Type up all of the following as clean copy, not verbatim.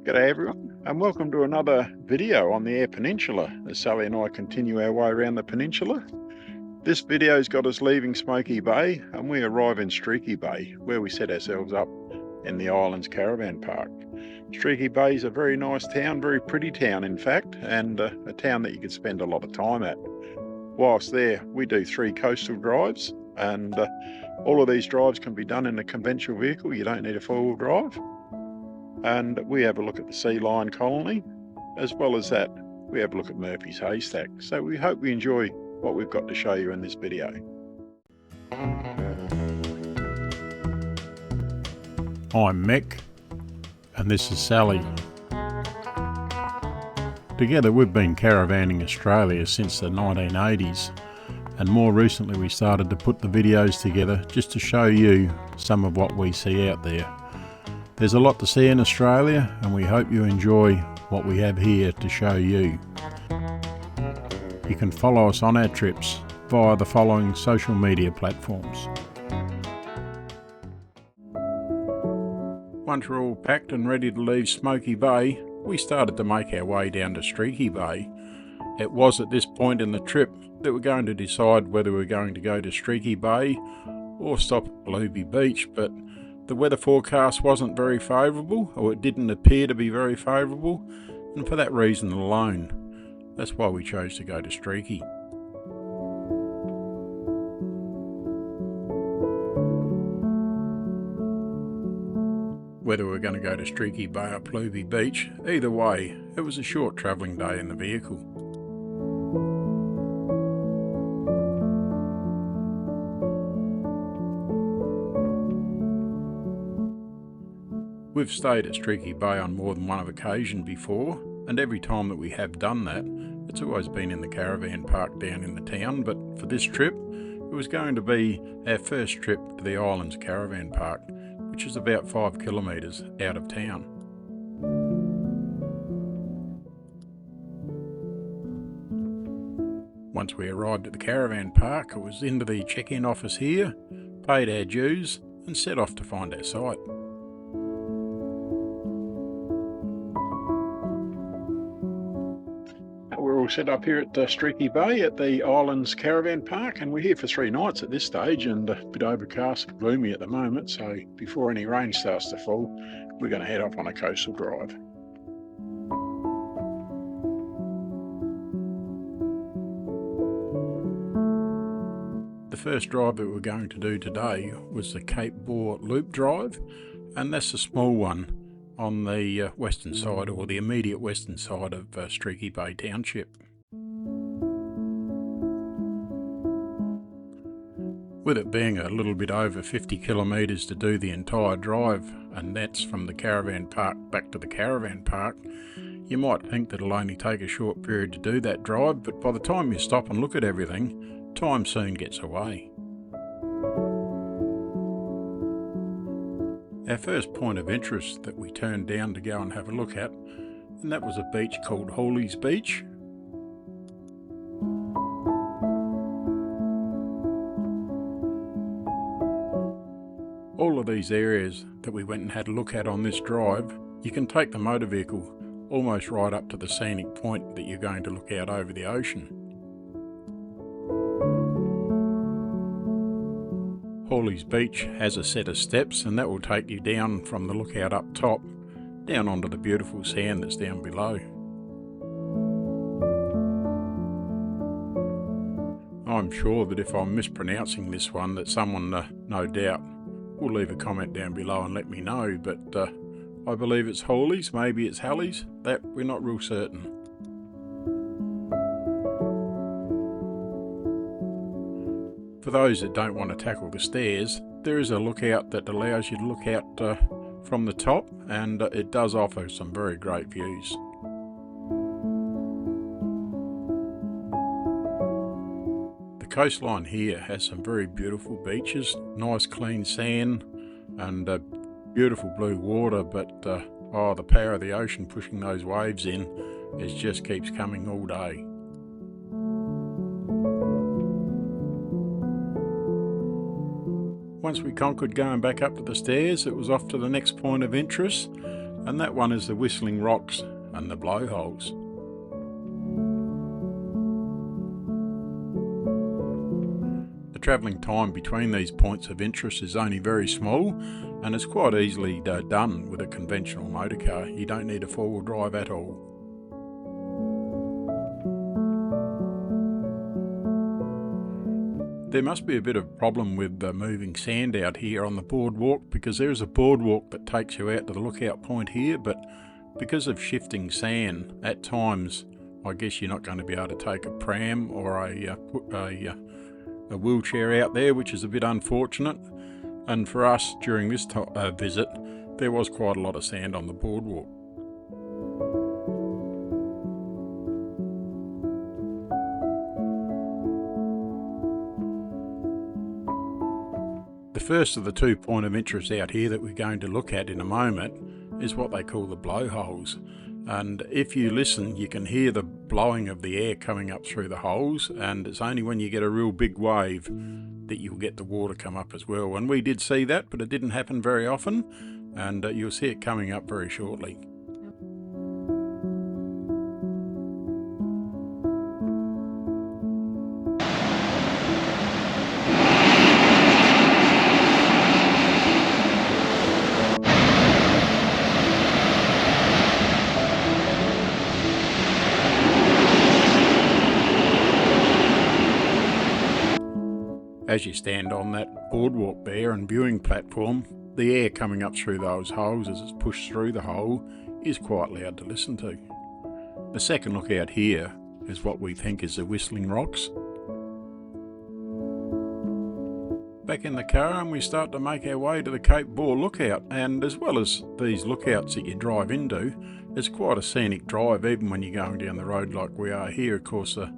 G'day everyone, and welcome to another video on the Eyre Peninsula as Sally and I continue our way around the peninsula. This video's got us leaving Smoky Bay and we arrive in Streaky Bay, where we set ourselves up in the island's caravan park. Streaky Bay is a very nice town, very pretty town in fact, and a town that you could spend a lot of time at. Whilst there, we do 3 coastal drives, and all of these drives can be done in a conventional vehicle. You don't need a 4-wheel drive. And we have a look at the sea lion colony. As well as that, we have a look at Murphy's Haystack. So we hope you enjoy what we've got to show you in this video. I'm Mick, and this is Sally. Together we've been caravanning Australia since the 1980s, and more recently we started to put the videos together just to show you some of what we see out there. There's a lot to see in Australia, and we hope you enjoy what we have here to show you. You can follow us on our trips via the following social media platforms. Once we're all packed and ready to leave Smoky Bay, we started to make our way down to Streaky Bay. It was at this point in the trip that we're going to decide whether we're going to go to Streaky Bay or stop at Smoky Beach, but the weather forecast wasn't very favourable, or it didn't appear to be very favourable, and for that reason alone, that's why we chose to go to Streaky. Whether we're going to go to Streaky Bay or Smoky Beach, either way, it was a short travelling day in the vehicle. We've stayed at Streaky Bay on more than one occasion before, and every time that we have done that, it's always been in the caravan park down in the town, but for this trip, it was going to be our first trip to the island's caravan park, which is about 5 kilometres out of town. Once we arrived at the caravan park, it was into the check-in office here, paid our dues, and set off to find our site. We're all set up here at Streaky Bay at the island's caravan park, and we're here for 3 nights at this stage, and a bit overcast and gloomy at the moment, so before any rain starts to fall, we're going to head off on a coastal drive. The first drive that we're going to do today was the Cape Bauer Loop Drive, and that's a small one on the western side, or the immediate western side of Streaky Bay Township. With it being a little bit over 50 kilometres to do the entire drive, and that's from the caravan park back to the caravan park, you might think that it'll only take a short period to do that drive, but by the time you stop and look at everything, time soon gets away. Our first point of interest that we turned down to go and have a look at, and that was a beach called Hawley's Beach. All of these areas that we went and had a look at on this drive, you can take the motor vehicle almost right up to the scenic point that you're going to look out over the ocean. Hawley's Beach has a set of steps, and that will take you down from the lookout up top, down onto the beautiful sand that's down below. I'm sure that if I'm mispronouncing this one, that someone, no doubt, will leave a comment down below and let me know, but I believe it's Hawley's, maybe it's Halley's, that we're not real certain. For those that don't want to tackle the stairs, there is a lookout that allows you to look out from the top, and it does offer some very great views. The coastline here has some very beautiful beaches, nice clean sand and beautiful blue water, but the power of the ocean pushing those waves in, it just keeps coming all day. Once we conquered going back up to the stairs, it was off to the next point of interest, and that one is the Whistling Rocks and the Blowholes. The travelling time between these points of interest is only very small, and it's quite easily done with a conventional motor car. You don't need a four-wheel drive at all. There must be a bit of a problem with moving sand out here on the boardwalk, because there is a boardwalk that takes you out to the lookout point here, but because of shifting sand, at times I guess you're not going to be able to take a pram or a wheelchair out there, which is a bit unfortunate. And for us during this visit, there was quite a lot of sand on the boardwalk. The first of the 2 points of interest out here that we're going to look at in a moment is what they call the blowholes. And if you listen, you can hear the blowing of the air coming up through the holes, and it's only when you get a real big wave that you'll get the water come up as well. And we did see that, but it didn't happen very often, and you'll see it coming up very shortly. As you stand on that boardwalk there and viewing platform, the air coming up through those holes as it's pushed through the hole is quite loud to listen to. The second look out here is what we think is the Whistling Rocks. Back in the car, and we start to make our way to the Cape Bore lookout, and as well as these lookouts that you drive into, it's quite a scenic drive even when you're going down the road like we are here. Of course, the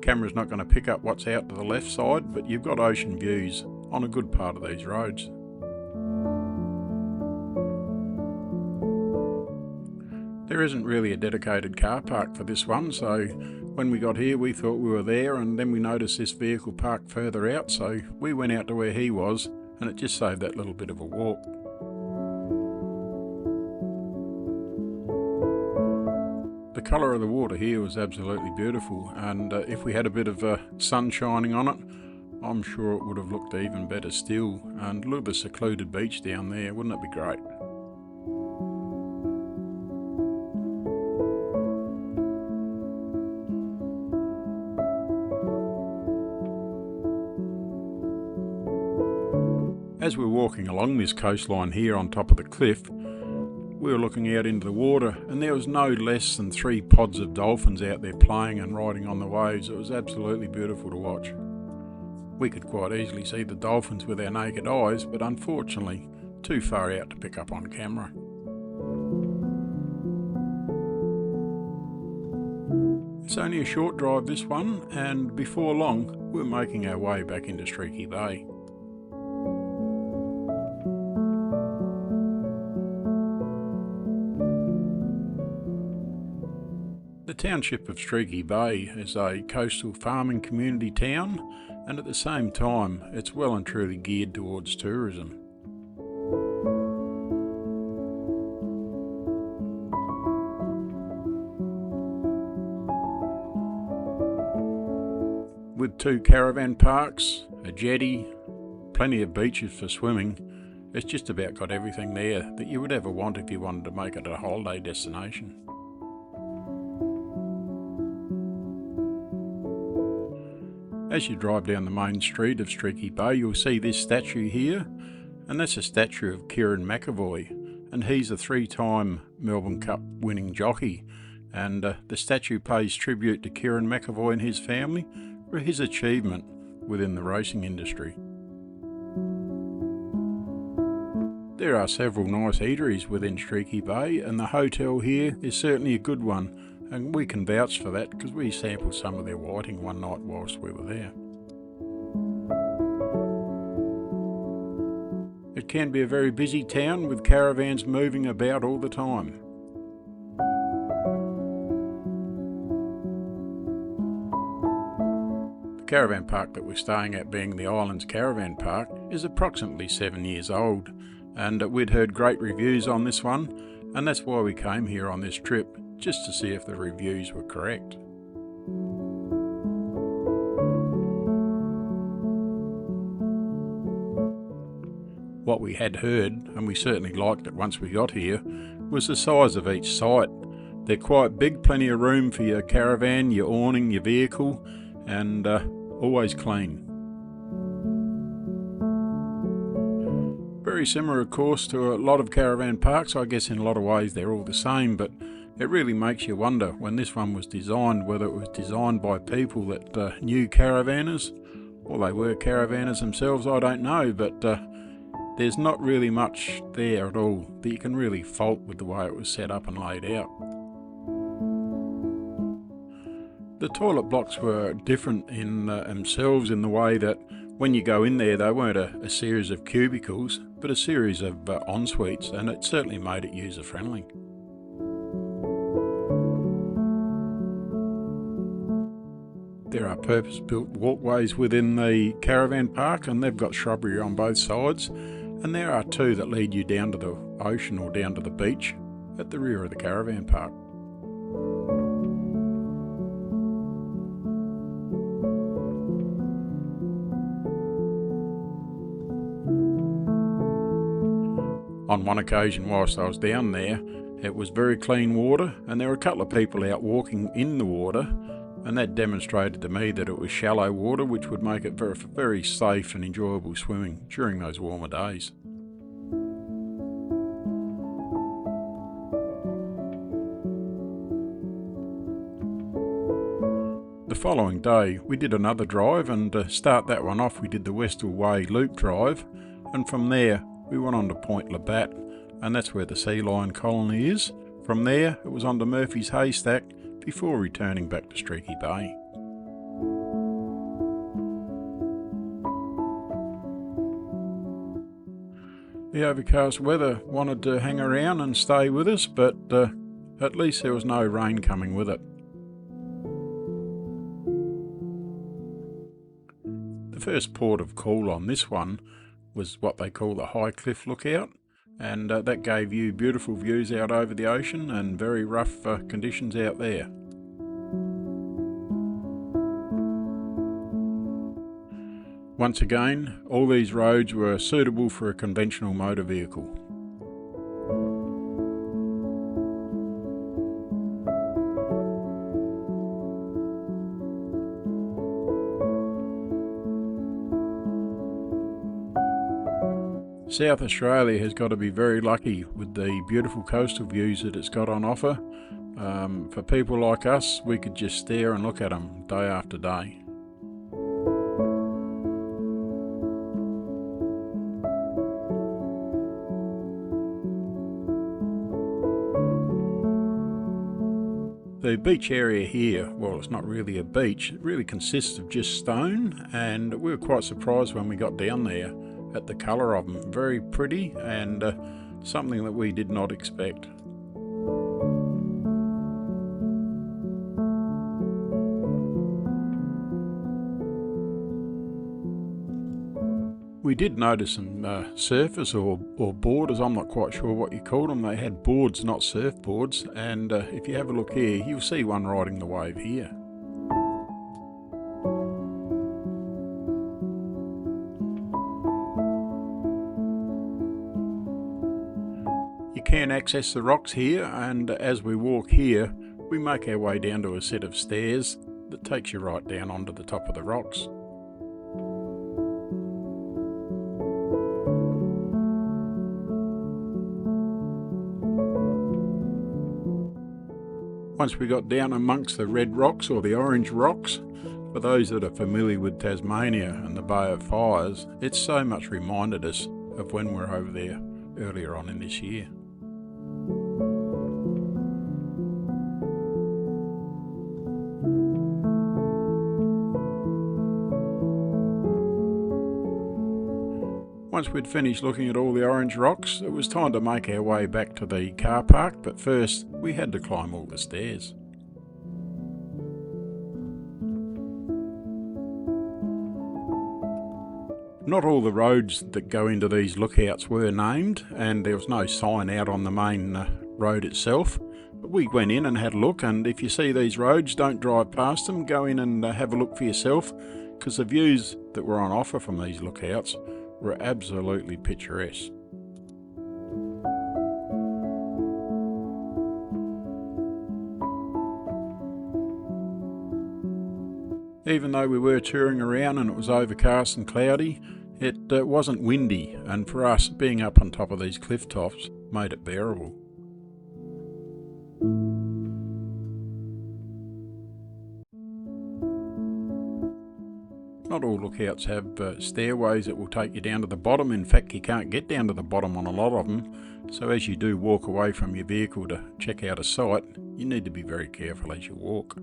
camera's not going to pick up what's out to the left side, but you've got ocean views on a good part of these roads. There isn't really a dedicated car park for this one, so when we got here we thought we were there, and then we noticed this vehicle parked further out, so we went out to where he was, and it just saved that little bit of a walk. The colour of the water here was absolutely beautiful, and if we had a bit of sun shining on it, I'm sure it would have looked even better still. And look at the secluded beach down there, wouldn't it be great? As we're walking along this coastline here on top of the cliff, we were looking out into the water, and there was no less than 3 pods of dolphins out there playing and riding on the waves. It was absolutely beautiful to watch. We could quite easily see the dolphins with our naked eyes, but unfortunately too far out to pick up on camera. It's only a short drive, this one, and before long we're making our way back into Streaky Bay. The township of Streaky Bay is a coastal farming community town, and at the same time it's well and truly geared towards tourism. With 2 caravan parks, a jetty, plenty of beaches for swimming, it's just about got everything there that you would ever want if you wanted to make it a holiday destination. As you drive down the main street of Streaky Bay, you'll see this statue here, and that's a statue of Kieran McAvoy, and he's a 3-time Melbourne Cup winning jockey, and the statue pays tribute to Kieran McAvoy and his family for his achievement within the racing industry. There are several nice eateries within Streaky Bay, and the hotel here is certainly a good one, and we can vouch for that because we sampled some of their whiting one night whilst we were there. It can be a very busy town with caravans moving about all the time. The caravan park that we're staying at, being the Islands Caravan Park, is approximately 7 years old, and we'd heard great reviews on this one, and that's why we came here on this trip, just to see if the reviews were correct. What we had heard, and we certainly liked it once we got here, was the size of each site. They're quite big, plenty of room for your caravan, your awning, your vehicle, and always clean. Very similar, of course, to a lot of caravan parks. I guess in a lot of ways they're all the same, but it really makes you wonder when this one was designed, whether it was designed by people that knew caravanners, or they were caravanners themselves, I don't know, but there's not really much there at all that you can really fault with the way it was set up and laid out. The toilet blocks were different in themselves in the way that when you go in there, they weren't a series of cubicles, but a series of en-suites, and it certainly made it user-friendly. There are purpose-built walkways within the caravan park, and they've got shrubbery on both sides, and there are two that lead you down to the ocean or down to the beach at the rear of the caravan park. On one occasion whilst I was down there, it was very clean water, and there were a couple of people out walking in the water, and that demonstrated to me that it was shallow water, which would make it very, very safe and enjoyable swimming during those warmer days. The following day we did another drive, and to start that one off we did the Westall Way loop drive, and from there we went on to Point Labatt, and that's where the sea lion colony is. From there it was on to Murphy's Haystack before returning back to Streaky Bay. The overcast weather wanted to hang around and stay with us, but at least there was no rain coming with it. The first port of call on this one was what they call the High Cliff Lookout, and that gave you beautiful views out over the ocean and very rough conditions out there. Once again, all these roads were suitable for a conventional motor vehicle. South Australia has got to be very lucky with the beautiful coastal views that it's got on offer. For people like us, we could just stare and look at them day after day. The beach area here, well, it's not really a beach, it really consists of just stone, and we were quite surprised when we got down there at the colour of them. Very pretty, and something that we did not expect. We did notice some surfers or boarders, I'm not quite sure what you call them. They had boards, not surfboards, and if you have a look here, you'll see one riding the wave here. You can access the rocks here, and as we walk here, we make our way down to a set of stairs that takes you right down onto the top of the rocks. Once we got down amongst the red rocks or the orange rocks, for those that are familiar with Tasmania and the Bauer fires, it so much reminded us of when we were over there earlier on in this year. Once we'd finished looking at all the orange rocks, it was time to make our way back to the car park, but first we had to climb all the stairs. Not all the roads that go into these lookouts were named, and there was no sign out on the main road itself. But we went in and had a look, and if you see these roads, don't drive past them. Go in and have a look for yourself, because the views that were on offer from these lookouts were absolutely picturesque. Even though we were touring around and it was overcast and cloudy, it wasn't windy, and for us, being up on top of these cliff tops made it bearable. Not all lookouts have stairways that will take you down to the bottom. In fact, you can't get down to the bottom on a lot of them. So as you do walk away from your vehicle to check out a site, you need to be very careful as you walk.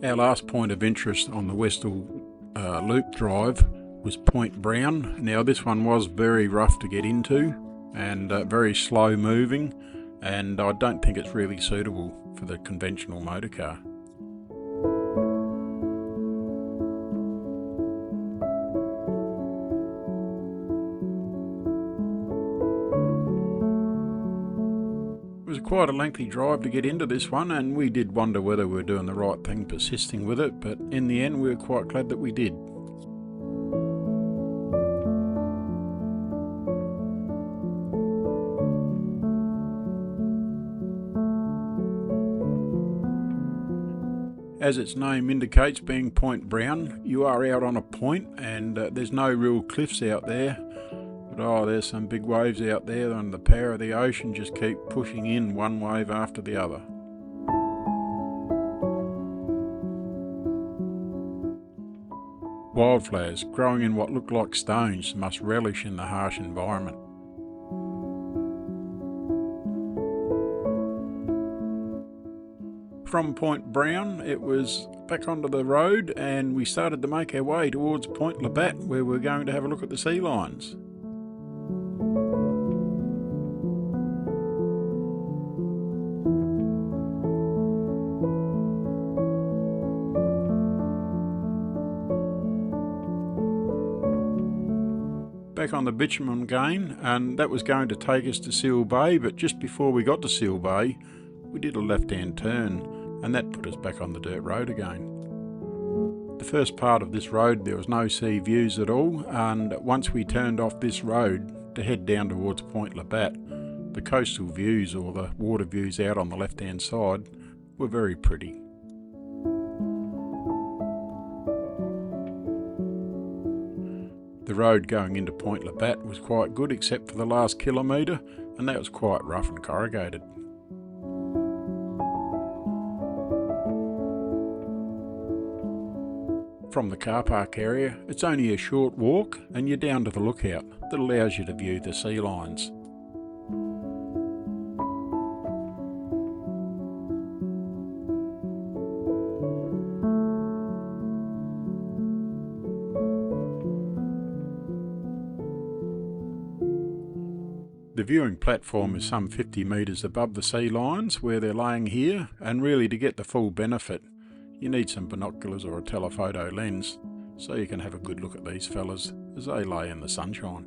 Our last point of interest on the Westall Loop Drive was Point Brown. Now this one was very rough to get into and very slow moving, and I don't think it's really suitable for the conventional motor car. It was quite a lengthy drive to get into this one, and we did wonder whether we were doing the right thing persisting with it, but in the end we were quite glad that we did. As its name indicates, being Point Brown, you are out on a point, and there's no real cliffs out there. But there's some big waves out there, and the power of the ocean just keep pushing in one wave after the other. Wildflowers growing in what look like stones must relish in the harsh environment. From Point Brown, it was back onto the road, and we started to make our way towards Point Labatt, where we're going to have a look at the sea lions. Back on the bitumen again, and that was going to take us to Seal Bay, but just before we got to Seal Bay, we did a left-hand turn, and that put us back on the dirt road again. The first part of this road there was no sea views at all, and once we turned off this road to head down towards Point Labatt, the coastal views, or the water views out on the left-hand side, were very pretty. The road going into Point Labatt was quite good, except for the last kilometre, and that was quite rough and corrugated. From the car park area, it's only a short walk and you're down to the lookout that allows you to view the sea lions. The viewing platform is some 50 metres above the sea lions where they're laying here, and really to get the full benefit you need some binoculars or a telephoto lens so you can have a good look at these fellas as they lay in the sunshine.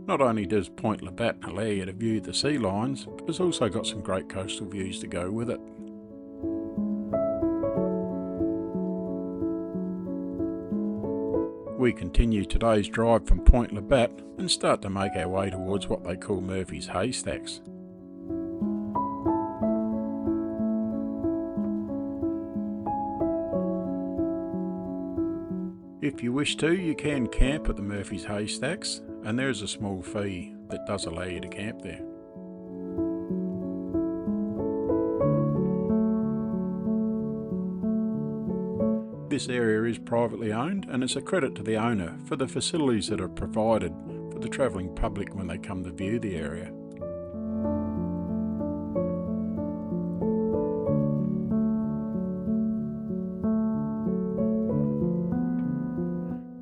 Not only does Point Labatt allow you to view the sea lions, but it's also got some great coastal views to go with it. We continue today's drive from Point Labatt and start to make our way towards what they call Murphy's Haystacks. If you wish to, you can camp at the Murphy's Haystacks, and there is a small fee that does allow you to camp there. This area is privately owned, and it's a credit to the owner for the facilities that are provided for the travelling public when they come to view the area.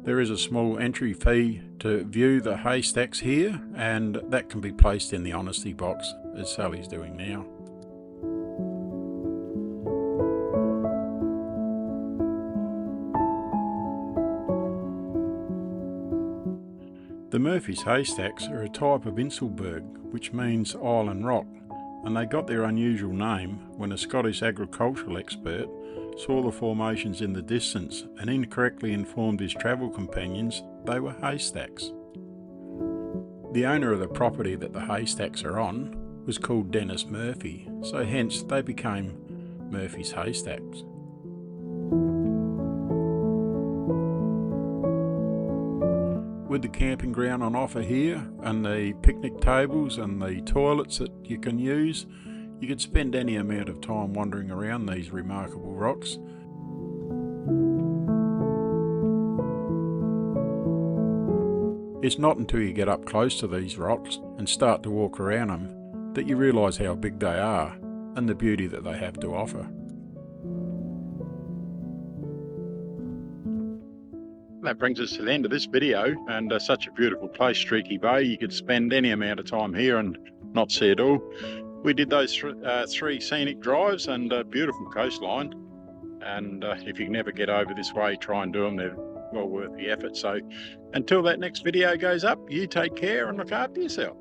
There is a small entry fee to view the haystacks here, and that can be placed in the honesty box, as Sally's doing now. Murphy's Haystacks are a type of inselberg, which means island rock, and they got their unusual name when a Scottish agricultural expert saw the formations in the distance and incorrectly informed his travel companions they were haystacks. The owner of the property that the haystacks are on was called Dennis Murphy, so hence they became Murphy's Haystacks. With the camping ground on offer here and the picnic tables and the toilets that you can use, you could spend any amount of time wandering around these remarkable rocks. It's not until you get up close to these rocks and start to walk around them that you realise how big they are and the beauty that they have to offer. That brings us to the end of this video, and such a beautiful place, Streaky Bay. You could spend any amount of time here and not see it all. We did those three scenic drives and a beautiful coastline, and if you can never get over this way, try and do them. They're well worth the effort. So until that next video goes up, you take care and look after yourself.